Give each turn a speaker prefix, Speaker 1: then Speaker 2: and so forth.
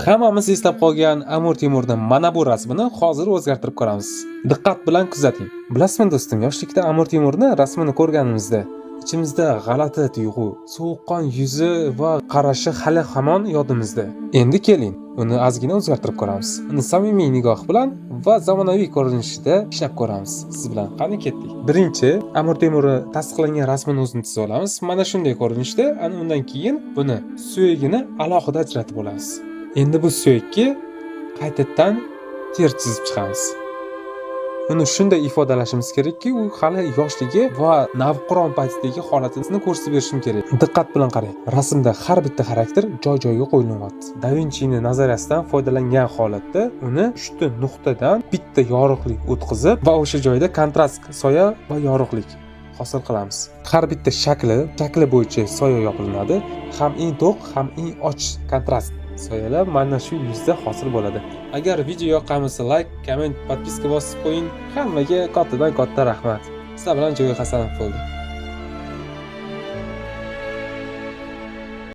Speaker 1: Hammamiz eslab qolgan Amir Temurning mana bu rasmini hozir o'zgartirib ko'ramiz. Diqqat bilan kuzating. Bilasizmi do'stim, yoshlikda Amir Temurning rasmini ko'rganimizda ichimizda g'alati tuyg'u, sovuqqon yuzi va qarashi hali hamon yodimizda. Endi keling, uni ozgina o'zgartirib ko'ramiz. Uni samimiy nigoh bilan va zamonaviy ko'rinishida ishlab ko'ramiz. Siz bilan qani ketdik. Birinchi Amir Temurning tasdiqlangan rasmini o'zini chizib olamiz. Mana shunday ko'rinishda, ana undan keyin buni suyagini alohida ajratib olamiz. Endi bu suyakka qaytadan ter chizib chiqamiz. Uni shunday ifodalashimiz kerakki, u hali yoshligi va navqiron paytidagi holatini ko'rsatib berishim kerak. Diqqat bilan qarang. Rasmda har bitta xarakter joy-joyiga qo'yilmoqda. Da Vinci'ning nazariyasidan foydalangan holatda uni 3 ta nuqtadan bitta yorug'lik o'tkazib va o'sha joyda kontrast soya va yorug'lik hosil qilamiz. Har bitta shakli bo'yicha soya yopilinadi. Ham eng to'q, ham eng ochiq kontrast soyalar mana shu yuzda hosil bo'ladi. Agar video yoqqan bo'lsa, like, komment, podpiska bosib qo'ying. Hammaga kattadan katta rahmat. Sizlar bilan Jo'y Hasanov bo'ldi.